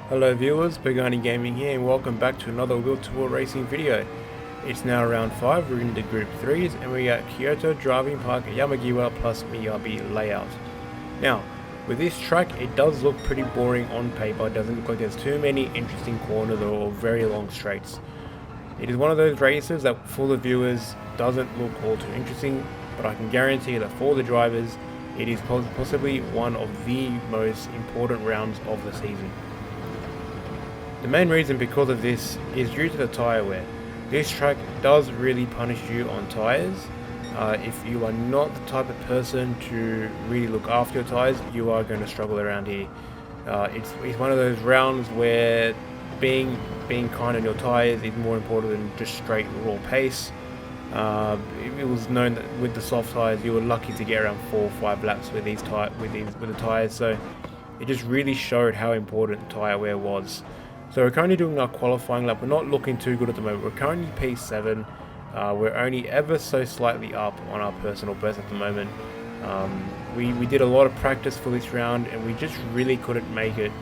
Hello viewers, Pagani Gaming here and welcome back to another W2W racing video. It's now round 5, we're in the group 3s and we got Kyoto Driving Park Yamagiwa plus Miyabi layout. Now, with this track it does look pretty boring on paper, it doesn't look like there's too many interesting corners or very long straights. It is one of those races that for the viewers doesn't look all too interesting, but I can guarantee that for the drivers it is possibly one of the most important rounds of the season. The main reason because of this is due to the tyre wear. This track does really punish you on tyres. If you are not the type of person to really look after your tyres, you are going to struggle around here. It's one of those rounds where being kind on your tyres is more important than just straight raw pace. It was known that with the soft tyres you were lucky to get around 4 or 5 laps with the tyres, so it just really showed how important tyre wear was. So we're currently doing our qualifying lap. We're not looking too good at the moment. We're currently P7. We're only ever so slightly up on our personal best at the moment. We did a lot of practice for this round and we just really couldn't make it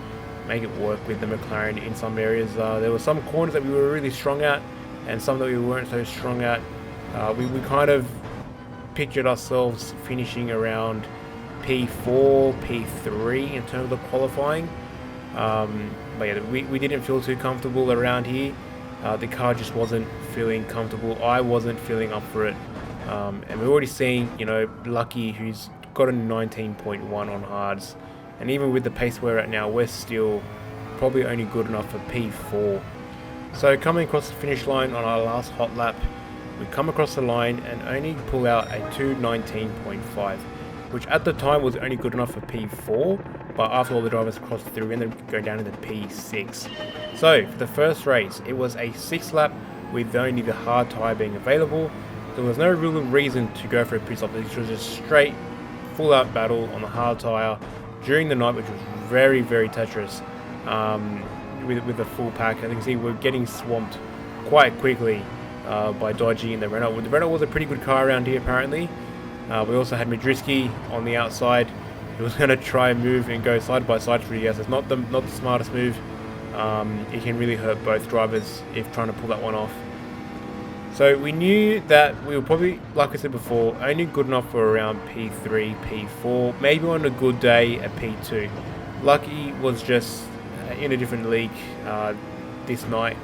work with the McLaren in some areas. There were some corners that we were really strong at and some that we weren't so strong at. We kind of pictured ourselves finishing around P4, P3 in terms of qualifying. But yeah, we didn't feel too comfortable around here. The car just wasn't feeling comfortable. I wasn't feeling up for it. And we're already seeing, Lucky, who's got a 19.1 on hards. And even with the pace we're at now, we're still probably only good enough for P4. So coming across the finish line on our last hot lap, we come across the line and only pull out a 2:19.5. Which at the time was only good enough for P4, but after all the drivers crossed through, we ended up going down into P6. So, for the first race, it was a 6 lap with only the hard tyre being available. There was no real reason to go for a pit stop. This was just straight, full out battle on the hard tyre during the night, which was very, very treacherous with the full pack. As you can see, we're getting swamped quite quickly by Dodgy and the Renault. The Renault was a pretty good car around here, apparently. We also had Madriski on the outside. He was going to try and move and go side by side for ES. It's not the smartest move. It can really hurt both drivers if trying to pull that one off. So we knew that we were probably, like I said before, only good enough for around P3, P4, maybe on a good day at P2. Lucky was just in a different league this night.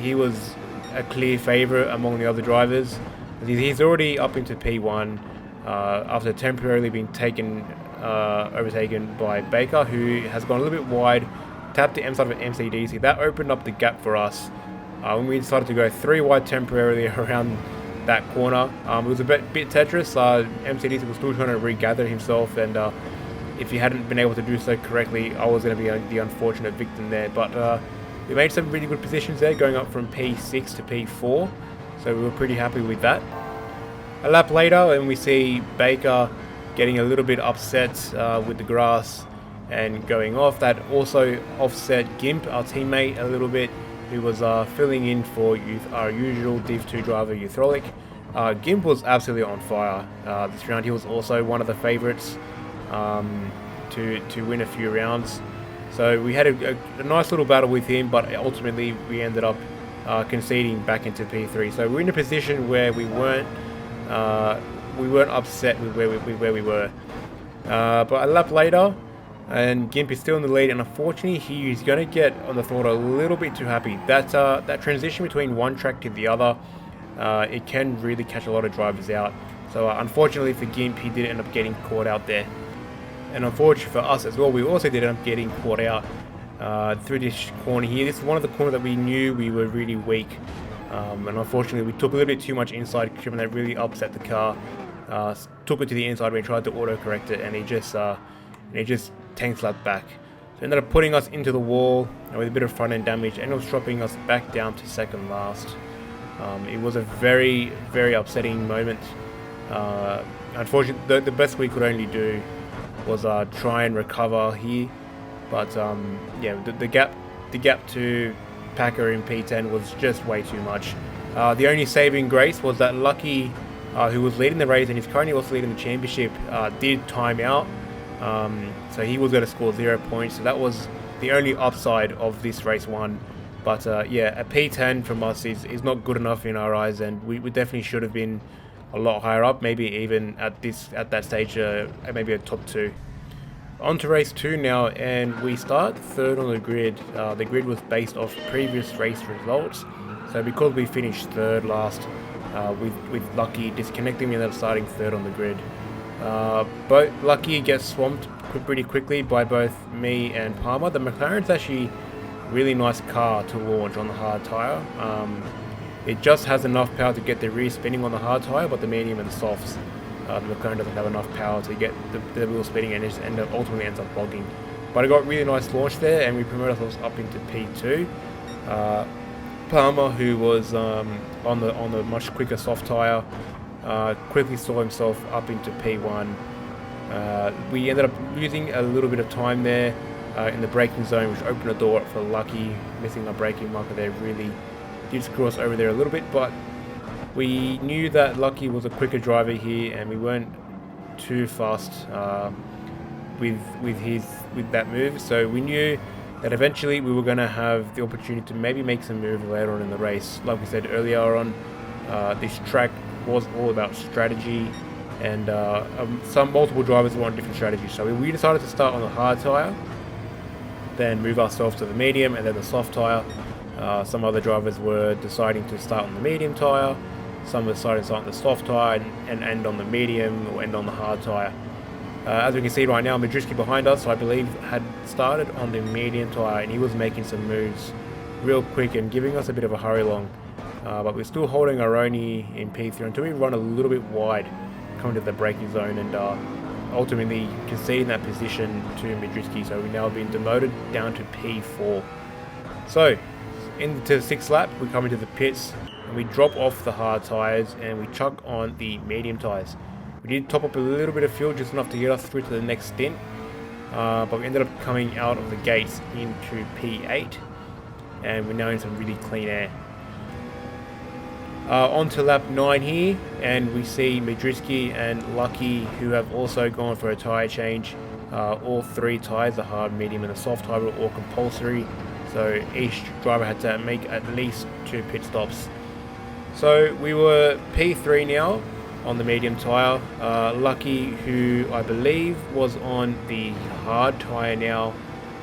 He was a clear favourite among the other drivers. He's already up into P1 after temporarily being overtaken by Baker, who has gone a little bit wide, tapped the M side of MCDC. That opened up the gap for us when we decided to go 3 wide temporarily around that corner. It was a bit Tetris. MCDC was still trying to regather himself, and if he hadn't been able to do so correctly, I was going to be the unfortunate victim there. But we made some really good positions there, going up from P6 to P4. So we were pretty happy with that. A lap later, and we see Baker getting a little bit upset with the grass and going off. That also offset Gimp, our teammate, a little bit, who was filling in for our usual Div 2 driver, Euthrolic. Gimp was absolutely on fire this round. He was also one of the favourites to win a few rounds. So we had a nice little battle with him, but ultimately we ended up conceding back into P3. So we're in a position where we weren't upset with where we were. But a lap later, and Gimp is still in the lead, and unfortunately he's going to get on the throttle a little bit too happy. That transition between one track to the other, it can really catch a lot of drivers out. So unfortunately for Gimp, he did end up getting caught out there. And unfortunately for us as well, we also did end up getting caught out through this corner here. This is one of the corners that we knew we were really weak, and unfortunately we took a little bit too much inside grip, and that really upset the car. Took it to the inside when we tried to auto correct it, and it just tank slapped back. So it ended up putting us into the wall with a bit of front end damage, and it was dropping us back down to second last. It was a very, very upsetting moment. Unfortunately, the best we could only do was try and recover here. But yeah, the gap to Packer in P10 was just way too much. The only saving grace was that Lucky, who was leading the race and is currently also leading the championship, did time out. So he was going to score 0 points. So that was the only upside of this race one. But yeah, a P10 from us is not good enough in our eyes, and we definitely should have been a lot higher up, maybe even at that stage, maybe a top 2. On to race 2 now, and we start third on the grid. The grid was based off previous race results, so because we finished third last, with Lucky disconnecting, we ended up starting third on the grid. But Lucky gets swamped pretty quickly by both me and Palmer. The McLaren's actually really nice car to launch on the hard tyre. It just has enough power to get the rear spinning on the hard tyre, but the medium and the softs, the McLaren doesn't have enough power to get the wheel spinning, and it ultimately ends up bogging. But I got really nice launch there, and we promoted ourselves up into P2. Palmer, who was on the much quicker soft tyre, quickly saw himself up into P1. We ended up losing a little bit of time there in the braking zone, which opened the door up for Lucky. Missing our braking marker there really did screw us over there a little bit, but we knew that Lucky was a quicker driver here, and we weren't too fast with that move. So we knew that eventually we were going to have the opportunity to maybe make some moves later on in the race. Like we said earlier on, this track was all about strategy, and some multiple drivers want different strategies. So we decided to start on the hard tyre, then move ourselves to the medium, and then the soft tyre. Some other drivers were deciding to start on the medium tyre, some decided to start on the soft tyre and end on the medium or end on the hard tyre. As we can see right now, Madriski behind us, I believe, had started on the medium tyre, and he was making some moves real quick and giving us a bit of a hurry along. But we're still holding our own in P3 until we run a little bit wide coming to the braking zone, and ultimately conceding that position to Madriski. So we've now been demoted down to P4. So into the 6th lap, we come into the pits and we drop off the hard tyres and we chuck on the medium tyres. We did top up a little bit of fuel, just enough to get us through to the next stint, but we ended up coming out of the gates into P8, and we're now in some really clean air. On to lap 9 here, and we see Madriski and Lucky, who have also gone for a tyre change. All 3 tyres, the hard, medium and the soft tyre, were all compulsory, so each driver had to make at least 2 pit stops. So we were P3 now on the medium tyre. Lucky, who I believe was on the hard tyre now,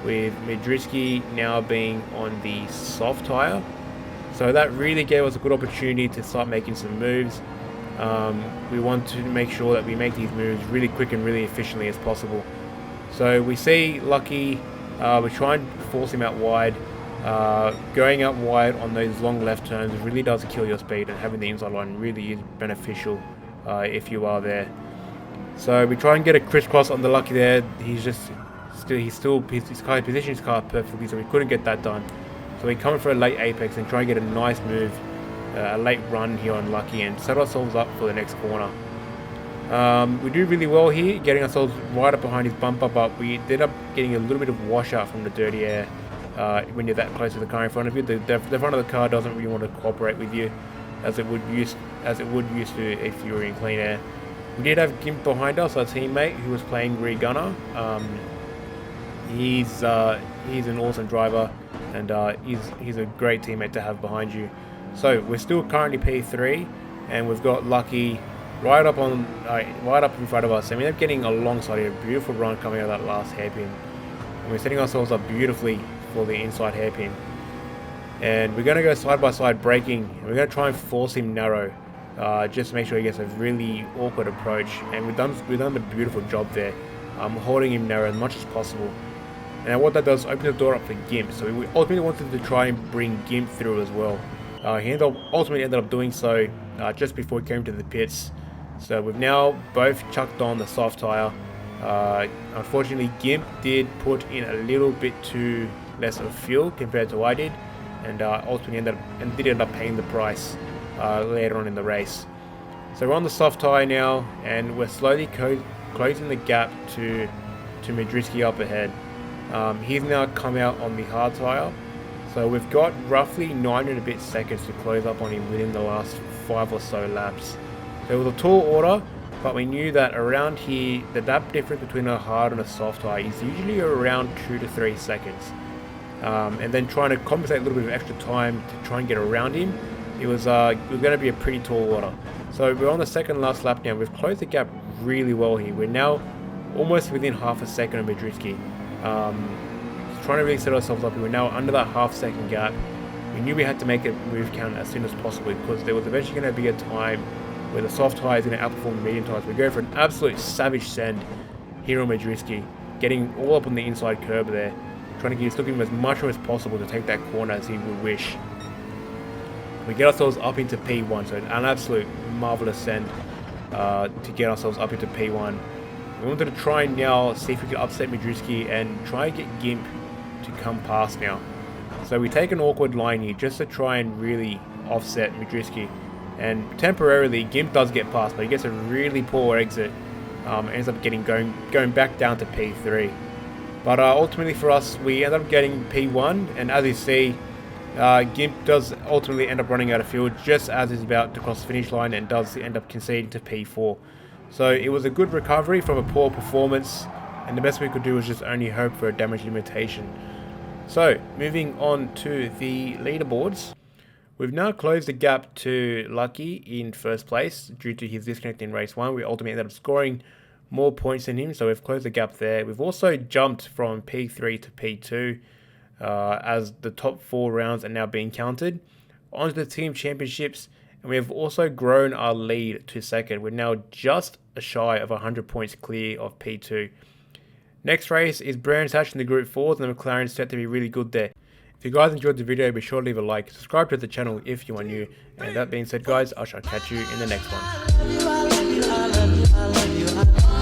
with Madriski now being on the soft tyre. So that really gave us a good opportunity to start making some moves. We want to make sure that we make these moves really quick and really efficiently as possible. So we see Lucky, we try and force him out wide. Going out wide on those long left turns really does kill your speed, and having the inside line really is beneficial if you are there. So we try and get a crisscross on the Lucky there. He's positioned his car perfectly, so we couldn't get that done. So we're coming for a late apex and try and get a nice move, a late run here on Lucky, and set ourselves up for the next corner. We do really well here, getting ourselves right up behind his bumper, but we ended up getting a little bit of washout from the dirty air. When you're that close to the car in front of you, the front of the car doesn't really want to cooperate with you as it would used to if you were in clean air. We did have Gimp behind us, our teammate, who was playing rear gunner. He's an awesome driver, and he's a great teammate to have behind you. So we're still currently P3, and we've got Lucky right up in front of us, and we end up getting alongside a beautiful run coming out of that last hairpin. And we're setting ourselves up beautifully for the inside hairpin. And we're going to go side by side braking, and we're going to try and force him narrow, just to make sure he gets a really awkward approach. And we've done a beautiful job there, holding him narrow as much as possible. And what that does, open the door up for Gimp. So we ultimately wanted to try and bring Gimp through as well. He ultimately ended up doing so just before he came to the pits. So we've now both chucked on the soft tyre. Unfortunately, Gimp did put in a little bit too less of fuel compared to what I did, and ultimately did end up paying the price later on in the race. So we're on the soft tyre now, and we're slowly closing the gap to Madriski up ahead. He's now come out on the hard tyre, so we've got roughly 9 and a bit seconds to close up on him within the last 5 or so laps. So it was a tall order, but we knew that around here, the gap difference between a hard and a soft tyre is usually around 2 to 3 seconds. and then trying to compensate a little bit of extra time to try and get around him. It was going to be a pretty tall order. So we're on the second last lap now. We've closed the gap really well here. We're now almost within half a second of Madridsky. Trying to really set ourselves up. We're now under that half-second gap. We knew we had to make a move count as soon as possible because there was eventually going to be a time where the soft tyre is going to outperform the medium tyres. We're going for an absolute savage send here on Madridsky, getting all up on the inside curb there, trying to give him as much room as possible to take that corner as he would wish. We get ourselves up into P1, so an absolute marvellous send to get ourselves up into P1. We wanted to try and now see if we could upset Madridsky and try and get Gimp to come past now. So we take an awkward line here just to try and really offset Madridsky. And temporarily, Gimp does get past, but he gets a really poor exit. Ends up going back down to P3. But ultimately for us, we end up getting P1, and as you see, Gimp does ultimately end up running out of fuel just as he's about to cross the finish line and does end up conceding to P4. So it was a good recovery from a poor performance, and the best we could do was just only hope for a damage limitation. So moving on to the leaderboards, we've now closed the gap to Lucky in first place due to his disconnect in race 1. We ultimately ended up scoring more points than him, so we've closed the gap there. We've also jumped from P3 to P2 as the top 4 rounds are now being counted. Onto the team championships, and we have also grown our lead to second. We're now just shy of 100 points clear of P2. Next race is Brands Hatch in the Group 4s, and the McLaren's set to be really good there. If you guys enjoyed the video, be sure to leave a like, subscribe to the channel if you are new, and that being said guys, I shall catch you in the next one.